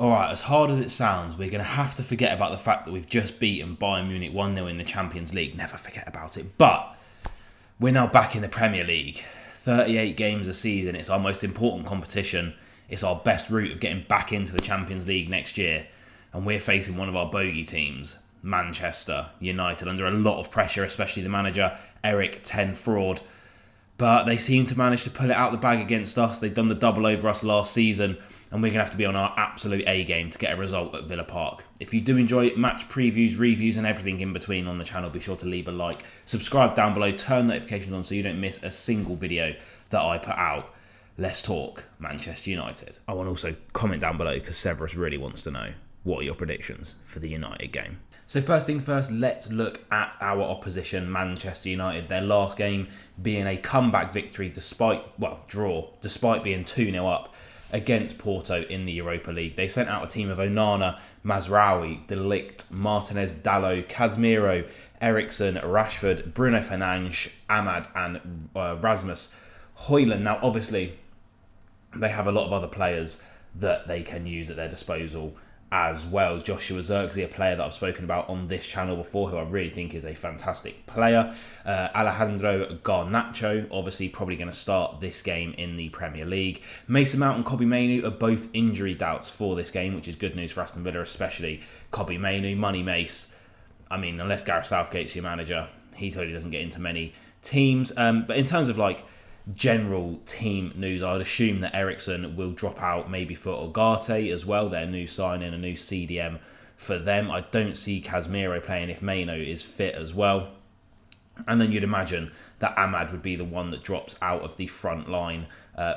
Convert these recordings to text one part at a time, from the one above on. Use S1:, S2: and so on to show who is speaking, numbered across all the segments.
S1: Alright, as hard as it sounds, we're going to have to forget about the fact that we've just beaten Bayern Munich 1-0 in the Champions League. Never forget about it. But we're now back in the Premier League. 38 games a season. It's our most important competition. It's our best route of getting back into the Champions League next year. And we're facing one of our bogey teams, Manchester United, under a lot of pressure, especially the manager, Eric Ten Fraud. But they seem to manage to pull it out the bag against us. They've done the double over us last season, and we're going to have to be on our absolute A game to get a result at Villa Park. If you do enjoy match previews, reviews and everything in between on the channel, be sure to leave a like, subscribe down below, turn notifications on so you don't miss a single video that I put out. Let's talk Manchester United. I want to also comment down below because Severus really wants to know, what are your predictions for the United game? So first thing first, let's look at our opposition, Manchester United. Their last game being a comeback victory despite being 2-0 up against Porto in the Europa League. They sent out a team of Onana, Mazraoui, De Ligt, Martinez, Dalot, Casemiro, Eriksen, Rashford, Bruno Fernandes, Ahmad and Rasmus Højlund. Now obviously they have a lot of other players that they can use at their disposal as well. Joshua Zirkzee, a player that I've spoken about on this channel before, who I really think is a fantastic player. Alejandro Garnacho, obviously probably going to start this game in the Premier League. Mason Mount and Kobbie Mainoo are both injury doubts for this game, which is good news for Aston Villa, especially Kobbie Mainoo. Money Mace, I mean, unless Gareth Southgate's your manager, he totally doesn't get into many teams. But in terms of like general team news, I would assume that Eriksen will drop out maybe for Ugarte as well, their new signing, a new CDM for them. I don't see Casemiro playing if Mainoo is fit as well. And then you'd imagine that Ahmad would be the one that drops out of the front line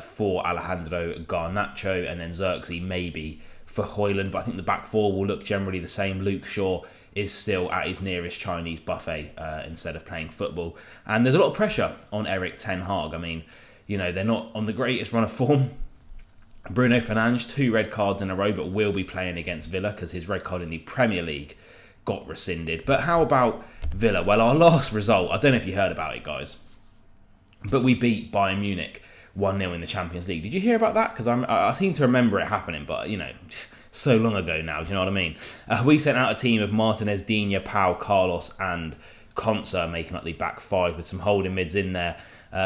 S1: for Alejandro Garnacho, and then Zirkzee maybe for Højlund. But I think the back four will look generally the same. Luke Shaw is still at his nearest Chinese buffet instead of playing football. And there's a lot of pressure on Erik Ten Hag. I mean, you know, they're not on the greatest run of form. Bruno Fernandes, 2 red cards in a row, but will be playing against Villa because his red card in the Premier League got rescinded. But how about Villa? Well, our last result, I don't know if you heard about it, guys, but we beat Bayern Munich 1-0 in the Champions League. Did you hear about that? Because I seem to remember it happening, but, you know, so long ago now, do you know what I mean? We sent out a team of Martinez, Digne, Pau, Carlos and Konsa making up the back 5 with some holding mids in there.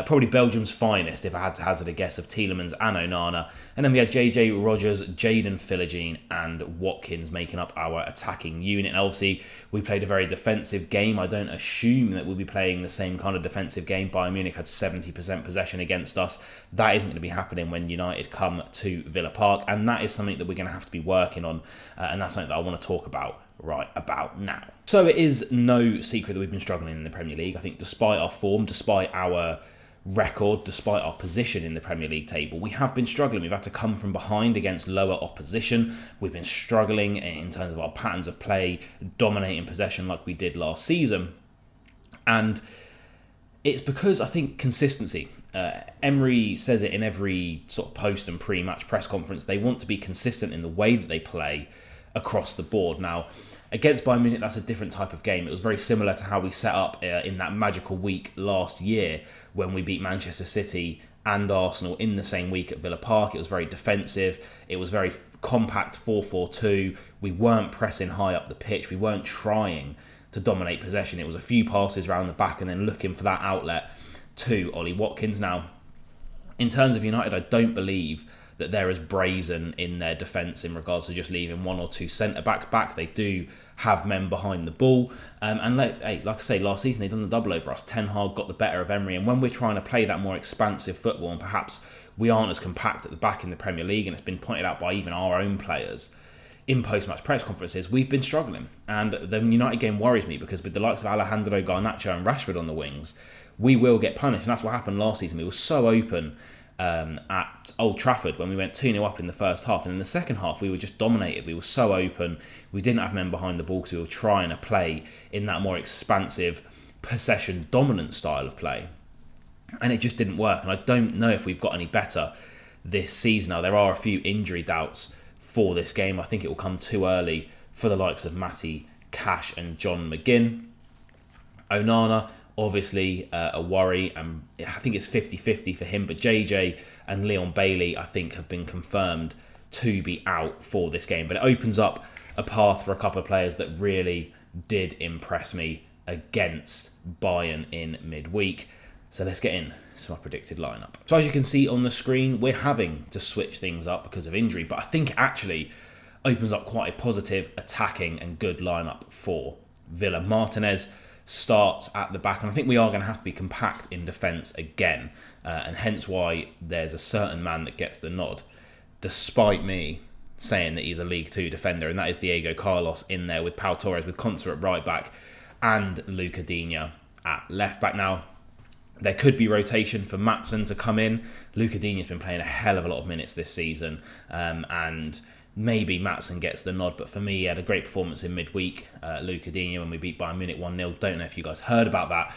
S1: Probably Belgium's finest, if I had to hazard a guess, of Tielemans and Onana. And then we had JJ Rogers, Jaden Philogene and Watkins making up our attacking unit. And obviously, we played a very defensive game. I don't assume that we'll be playing the same kind of defensive game. Bayern Munich had 70% possession against us. That isn't going to be happening when United come to Villa Park. And that is something that we're going to have to be working on. And that's something that I want to talk about right about now. So it is no secret that we've been struggling in the Premier League. I think despite our form, despite our record, despite our position in the Premier League table, we have been struggling. We've had to come from behind against lower opposition. We've been struggling in terms of our patterns of play, dominating possession like we did last season. And it's because I think consistency. Emery says it in every sort of post and pre-match press conference. They want to be consistent in the way that they play across the board. Now, against Bayern Munich, that's a different type of game. It was very similar to how we set up in that magical week last year when we beat Manchester City and Arsenal in the same week at Villa Park. It was very defensive. It was very compact 4-4-2. We weren't pressing high up the pitch. We weren't trying to dominate possession. It was a few passes around the back and then looking for that outlet to Ollie Watkins. Now, in terms of United, I don't believe that they're as brazen in their defence in regards to just leaving 1 or 2 centre-backs back. They do have men behind the ball. And like I say, last season they've done the double over us. Ten Hag got the better of Emery. And when we're trying to play that more expansive football, and perhaps we aren't as compact at the back in the Premier League, and it's been pointed out by even our own players in post-match press conferences, we've been struggling. And the United game worries me because with the likes of Alejandro Garnacho and Rashford on the wings, we will get punished. And that's what happened last season. We were so open at Old Trafford when we went 2-0 up in the first half, and in the second half we were just dominated. We were so open, we didn't have men behind the ball because we were trying to play in that more expansive possession dominant style of play, and it just didn't work. And I don't know if we've got any better this season. Now there are a few injury doubts for this game. I think it will come too early for the likes of Matty Cash and John McGinn. Onana, obviously a worry, and I think it's 50-50 for him, but JJ and Leon Bailey I think have been confirmed to be out for this game. But it opens up a path for a couple of players that really did impress me against Bayern in midweek. So let's get in to my predicted lineup. So as you can see on the screen, we're having to switch things up because of injury, but I think it actually opens up quite a positive, attacking and good lineup for Villa. Martinez starts at the back, and I think we are going to have to be compact in defence again, and hence why there's a certain man that gets the nod, despite me saying that he's a League 2 defender, and that is Diego Carlos in there with Pau Torres, with Konsa at right back and Luca Digne at left back. Now, there could be rotation for Maatsen to come in. Luca Digne's been playing a hell of a lot of minutes this season, and maybe Maatsen gets the nod, but for me, he had a great performance in midweek, Luca Digne, when we beat Bayern Munich 1-0. Don't know if you guys heard about that,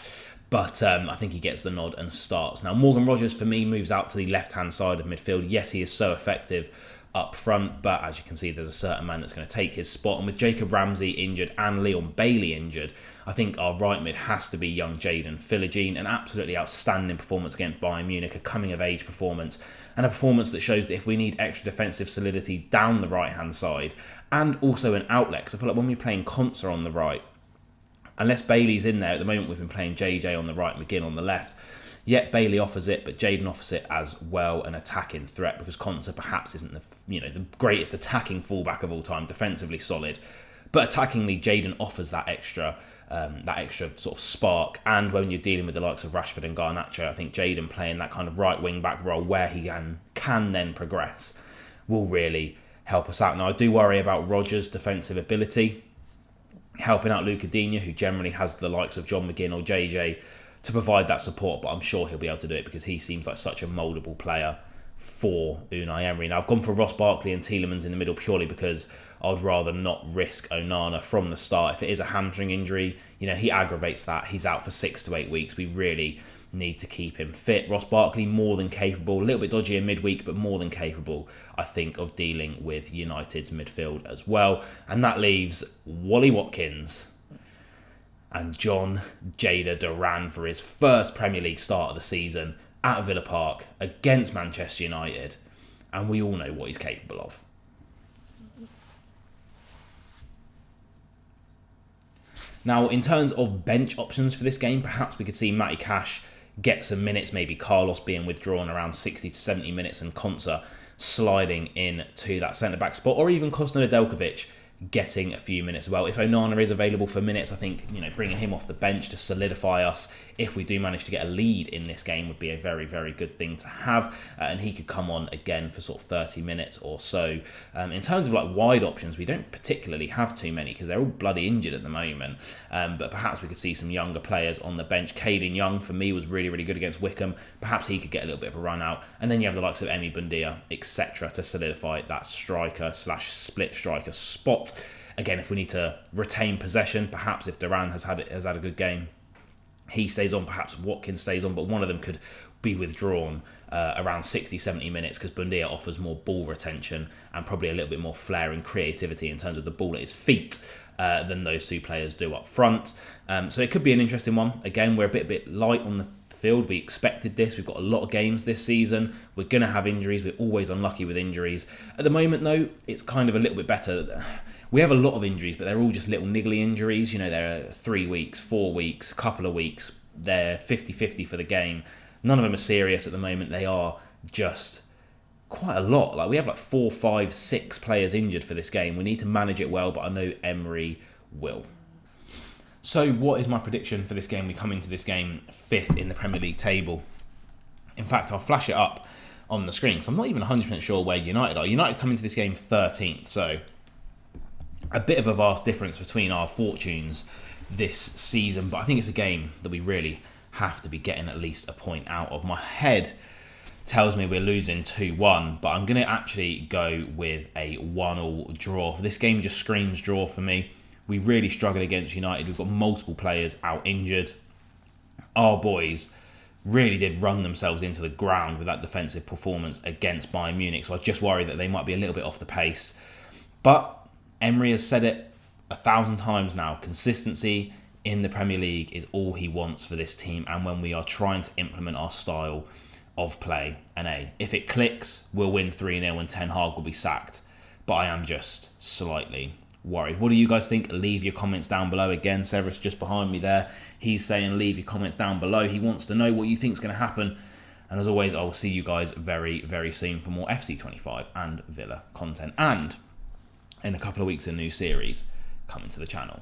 S1: but I think he gets the nod and starts. Now, Morgan Rogers, for me, moves out to the left-hand side of midfield. Yes, he is so effective up front, but as you can see, there's a certain man that's going to take his spot, and with Jacob Ramsey injured and Leon Bailey injured, I think our right mid has to be young Jaden Philogene. An absolutely outstanding performance against Bayern Munich, a coming-of-age performance, and a performance that shows that if we need extra defensive solidity down the right-hand side, and also an outlet, because I feel like when we're playing Konsa on the right, unless Bailey's in there, at the moment we've been playing JJ on the right, McGinn on the left, yet Bailey offers it, but Jaden offers it as well, an attacking threat, because Konsa perhaps isn't the greatest attacking fullback of all time, defensively solid, but attackingly Jaden offers that extra sort of spark. And when you're dealing with the likes of Rashford and Garnacho, I think Jaden playing that kind of right wing back role where he can then progress will really help us out. Now, I do worry about Rodgers' defensive ability, helping out Luca Digne, who generally has the likes of John McGinn or JJ to provide that support, but I'm sure he'll be able to do it because he seems like such a mouldable player for Unai Emery. Now, I've gone for Ross Barkley and Tielemans in the middle purely because I'd rather not risk Onana from the start. If it is a hamstring injury, he aggravates that. He's out for 6 to 8 weeks. We really need to keep him fit. Ross Barkley, more than capable, a little bit dodgy in midweek, but more than capable, I think, of dealing with United's midfield as well. And that leaves Wally Watkins and John Jada Duran for his first Premier League start of the season at Villa Park against Manchester United. And we all know what he's capable of. Now, in terms of bench options for this game, perhaps we could see Matty Cash get some minutes, maybe Carlos being withdrawn around 60 to 70 minutes and Konsa sliding in to that centre-back spot, or even Kostan Nedeljkovic getting a few minutes as well. If Onana is available for minutes, I think bringing him off the bench to solidify us if we do manage to get a lead in this game would be a very, very good thing to have, and he could come on again for sort of 30 minutes or so. In terms of wide options, we don't particularly have too many because they're all bloody injured at the moment, but perhaps we could see some younger players on the bench. Caden Young for me was really, really good against Wickham. Perhaps he could get a little bit of a run out, and then you have the likes of Emi Buendia, etc. to solidify that striker/split striker spot. Again, if we need to retain possession, perhaps if Duran has had a good game, he stays on, perhaps Watkins stays on, but one of them could be withdrawn around 60, 70 minutes because Buendia offers more ball retention and probably a little bit more flair and creativity in terms of the ball at his feet than those two players do up front. So it could be an interesting one. Again, we're a bit light on the field. We expected this. We've got a lot of games this season. We're going to have injuries. We're always unlucky with injuries. At the moment, though, it's kind of a little bit better. We have a lot of injuries, but they're all just little niggly injuries. They're 3 weeks, 4 weeks, couple of weeks. They're 50-50 for the game. None of them are serious at the moment. They are just quite a lot. We have 4, 5, 6 players injured for this game. We need to manage it well, but I know Emery will. So what is my prediction for this game? We come into this game 5th in the Premier League table. In fact, I'll flash it up on the screen because I'm not even 100% sure where United are. United come into this game 13th, so a bit of a vast difference between our fortunes this season, but I think it's a game that we really have to be getting at least a point out of. My head tells me we're losing 2-1, but I'm going to actually go with a 1-1 draw. This game just screams draw for me. We really struggled against United. We've got multiple players out injured. Our boys really did run themselves into the ground with that defensive performance against Bayern Munich, so I just worry that they might be a little bit off the pace. But Emery has said it 1,000 times now. Consistency in the Premier League is all he wants for this team. And when we are trying to implement our style of play and if it clicks, we'll win 3-0 and Ten Hag will be sacked. But I am just slightly worried. What do you guys think? Leave your comments down below. Again, Severus just behind me there. He's saying leave your comments down below. He wants to know what you think is going to happen. And as always, I will see you guys very, very soon for more FC25 and Villa content. And in a couple of weeks, a new series coming to the channel.